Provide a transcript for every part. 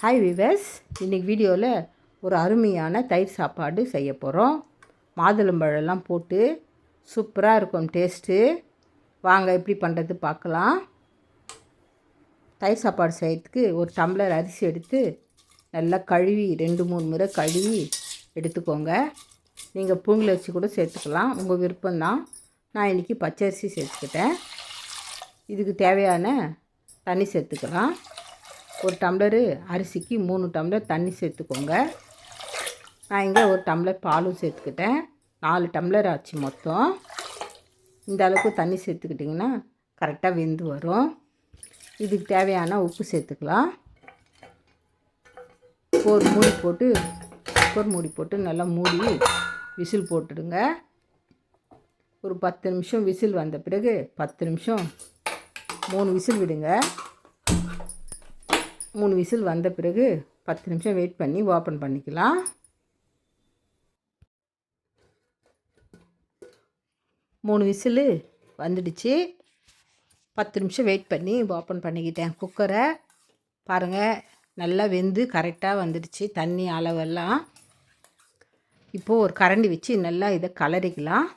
Hi viewers, இன்றைக்கி வீடியோவில் ஒரு அருமையான தயிர் சாப்பாடு செய்ய போகிறோம். மாதுளம்பழம்லாம் போட்டு சூப்பராக இருக்கும் டேஸ்ட்டு. வாங்க எப்படி பண்ணுறது பார்க்கலாம். தயிர் சாப்பாடு செய்கிறதுக்கு ஒரு டம்ளர் அரிசி எடுத்து நல்லா கழுவி 2-3 முறை கழுவி எடுத்துக்கோங்க. நீங்கள் புழுங்கல் அரிசி கூட சேர்த்துக்கலாம், உங்கள் விருப்பம்தான். நான் இன்றைக்கி பச்சரிசி சேர்த்துக்கிட்டேன். இதுக்கு தேவையான தண்ணி சேர்த்துக்கலாம். ஒரு டம்ளரு அரிசிக்கு 3 டம்ளர் தண்ணி சேர்த்துக்கோங்க. நான் இங்கே ஒரு டம்ளர் பாலும் சேர்த்துக்கிட்டேன். 4 டம்ளர் ஆச்சு மொத்தம். இந்த அளவுக்கு தண்ணி சேர்த்துக்கிட்டிங்கன்னா கரெக்டாக வெந்து வரும். இதுக்கு தேவையான உப்பு சேர்த்துக்கலாம். ஒரு மூடி போட்டு நல்லா மூடி விசில் போட்டுடுங்க. ஒரு 10 நிமிஷம் விசில் வந்த பிறகு 10 நிமிஷம் 3 விசில் விடுங்க. 3 விசில் வந்த பிறகு 10 நிமிஷம் வெயிட் பண்ணி ஓப்பன் பண்ணிக்கலாம். மூணு விசில் வந்துடுச்சு. 10 நிமிஷம் வெயிட் பண்ணி ஓப்பன் பண்ணிக்கிட்டேன் குக்கரை. பாருங்கள், நல்லா வெந்து கரெக்டாக வந்துடுச்சு தண்ணி அளவெல்லாம். இப்போது ஒரு கரண்டி வச்சு நல்லா இதை கலரிக்கலாம்.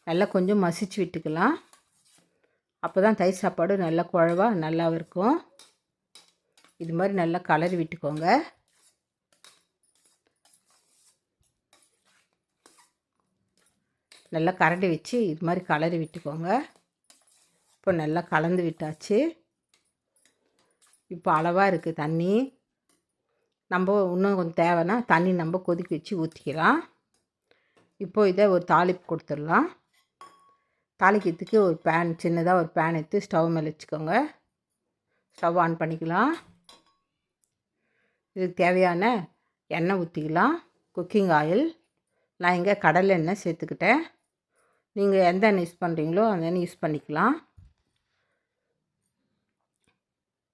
நல்லா கொஞ்சம் மசிச்சு விட்டுக்கலாம். அப்போ தான் தயிர் சாப்பாடு நல்லா குழவா நல்லா இருக்கும். இது மாதிரி நல்லா கலரி விட்டுக்கோங்க. நல்லா கரண்டி வச்சு இது மாதிரி கலரி விட்டுக்கோங்க. இப்போ நல்லா கலந்து விட்டாச்சு. இப்போ அளவாக இருக்குது தண்ணி. நம்ம இன்னும் கொஞ்சம் தேவைன்னா தண்ணி நம்ம கொதிக்க வச்சு ஊற்றிக்கலாம். இப்போது இதை ஒரு தாளிப்பு கொடுத்துடலாம். தாளிக்கிறதுக்கு ஒரு பேன், சின்னதாக ஒரு பேன் எடுத்து ஸ்டவ் மேலே வச்சுக்கோங்க. ஸ்டவ் ஆன் பண்ணிக்கலாம். இதுக்கு தேவையான எண்ணெய் ஊற்றிக்கலாம். Cooking oil. நான் இங்கே கடலை எண்ணெய் சேர்த்துக்கிட்டேன். நீங்கள் எந்த எண்ணெய் யூஸ் பண்ணுறீங்களோ அந்த எண்ணெய் யூஸ் பண்ணிக்கலாம்.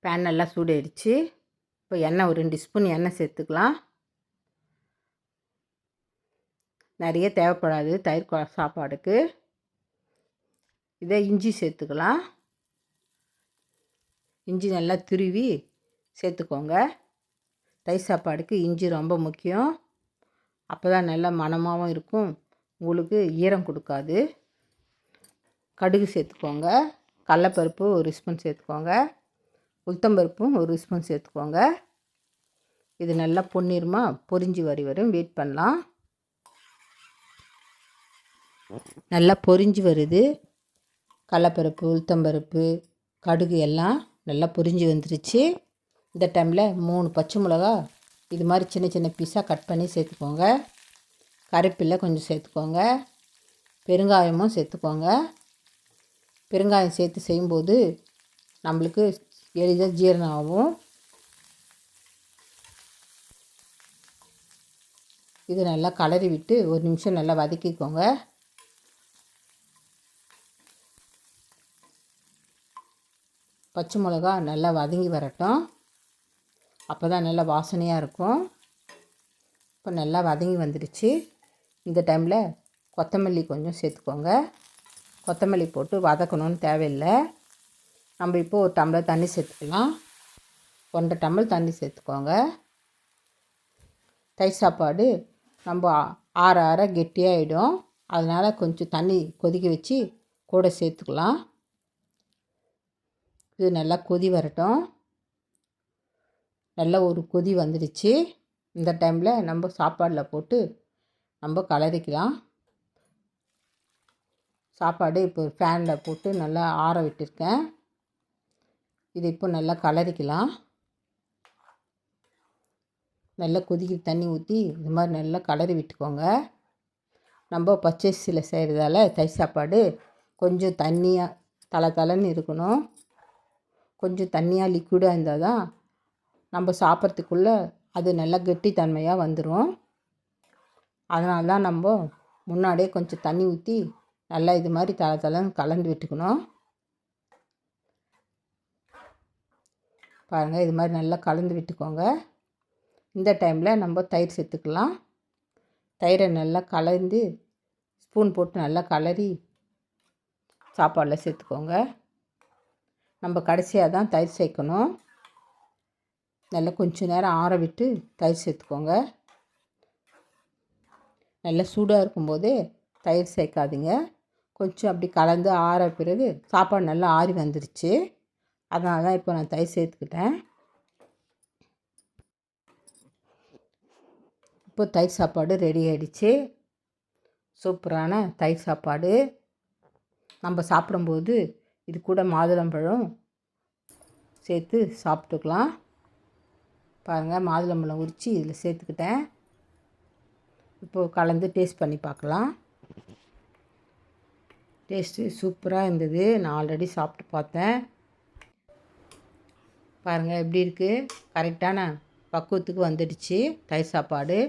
பேன் நல்லா சூடாயிடுச்சு. இப்போ எண்ணெய் ஒரு 2 ஸ்பூன் எண்ணெய் சேர்த்துக்கலாம். நிறைய தேவைப்படாது தயிர் சாப்பாடுக்கு. இதை இஞ்சி சேர்த்துக்கலாம். இஞ்சி நல்லா துருவி சேர்த்துக்கோங்க. தயிர் சாப்பாடுக்கு இஞ்சி ரொம்ப முக்கியம். அப்போ தான் நல்லா மணமாகவும் இருக்கும், உங்களுக்கு ஈரம் கொடுக்காது. கடுகு சேர்த்துக்கோங்க. கடலைப்பருப்பு 1 ஸ்பூன் சேர்த்துக்கோங்க. உளுத்தம்பருப்பும் 1 ஸ்பூன் சேர்த்துக்கோங்க. இது நல்லா பொன்னிறமாக பொரிஞ்சு வரும் வெயிட் பண்ணலாம். நல்லா பொரிஞ்சு வருது. கடலைப்பருப்பு, உளுத்தம்பருப்பு, கடுகு எல்லாம் நல்லா பொரிஞ்சு வந்துருச்சு. இந்த டைமில் 3 பச்சை மிளகா இது மாதிரி சின்ன சின்ன பீஸாக கட் பண்ணி சேர்த்துக்கோங்க. கருவேப்பிலை கொஞ்சம் சேர்த்துக்கோங்க. பெருங்காயமும் சேர்த்துக்கோங்க. பெருங்காயம் சேர்த்து செய்யும்போது நம்மளுக்கு எளிதாக ஜீரணம் ஆகும். இது நல்லா கலரி விட்டு 1 நிமிஷம் நல்லா வதக்கிக்கோங்க. பச்சை மிளகா நல்லா வதங்கி வரட்டும். அப்போ தான் நல்லா வாசனையாக இருக்கும். இப்போ நல்லா வதங்கி வந்துடுச்சு. இந்த டைமில் கொத்தமல்லி கொஞ்சம் சேர்த்துக்கோங்க. கொத்தமல்லி போட்டு வதக்கணும்னு தேவையில்லை. நம்ம இப்போது ஒரு டம்ளர் தண்ணி சேர்த்துக்கலாம். 1.5 டம்ளர் தண்ணி சேர்த்துக்கோங்க. தயிர் சாப்பாடு நம்ம ஆற கெட்டியாகிடும். அதனால் கொஞ்சம் தண்ணி கொதிக்க வச்சு கூட சேர்த்துக்கலாம். இது நல்லா கொதி வரட்டும். நல்லா ஒரு கொதி வந்துடுச்சு. இந்த டைமில் நம்ம சாப்பாடில் போட்டு நம்ம கலரிக்கலாம். சாப்பாடு இப்போ ஃபேனில் போட்டு நல்லா ஆற விட்டுருக்கேன். இது இப்போ நல்லா கலரிக்கலாம். நல்லா கொதிக்கிற தண்ணி ஊற்றி இது மாதிரி நல்லா கலரி விட்டுக்கோங்க. நம்ம பச்சரிசியில் செய்கிறதால தயிர் சாப்பாடு கொஞ்சம் தண்ணியாக தளன்னு இருக்கணும். கொஞ்சம் தண்ணியாக லிக்விடாக இருந்தால் தான் நம்ம சாப்பிட்றதுக்குள்ளே அது நல்லா கெட்டித்தன்மையாக வந்துடும். அதனால தான் நம்ம முன்னாடியே கொஞ்சம் தண்ணி ஊற்றி நல்லா இது மாதிரி தளன்னு கலந்து விட்டுக்கணும். பாருங்கள், இது மாதிரி நல்லா கலந்து விட்டுக்கோங்க. இந்த டைமில் நம்ம தயிர் சேர்த்துக்கலாம். தயிரை நல்லா கலந்து ஸ்பூன் போட்டு நல்லா கலரி சாப்பாடில் சேர்த்துக்கோங்க. நம்ம கடைசியாக தான் தயிர் சேர்க்கணும். நல்லா கொஞ்சம் நேரம் ஆற விட்டு தயிர் சேர்த்துக்கோங்க. நல்லா சூடாக இருக்கும்போதே தயிர் சேர்க்காதீங்க. கொஞ்சம் அப்படி கலந்து ஆற பிறகு சாப்பாடு நல்லா ஆறி வந்துருச்சு. அதனால தான் இப்போ நான் தயிர் சேர்த்துக்கிட்டேன். இப்போ தயிர் சாப்பாடு ரெடி ஆகிடுச்சு. சூப்பரான தயிர் சாப்பாடு. நம்ம சாப்பிடும்போது இது கூட மாதுளம்பழம் சேர்த்து சாப்பிட்டுக்கலாம். பாருங்கள், மாதுளம்பழம் உரித்து இதில் சேர்த்துக்கிட்டேன். இப்போது கலந்து டேஸ்ட் பண்ணி பார்க்கலாம். டேஸ்ட்டு சூப்பராக இருந்தது. நான் ஆல்ரெடி சாப்பிட்டு பார்த்தேன். பாருங்கள் எப்படி இருக்குது, கரெக்டான பக்குவத்துக்கு வந்துடுச்சு தயிர் சாப்பாடு.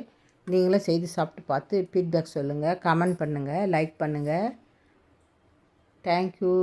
நீங்களும் செய்து சாப்பிட்டு பார்த்து ஃபீட்பேக் சொல்லுங்கள், கமெண்ட் பண்ணுங்கள், லைக் பண்ணுங்கள். தேங்க்யூ.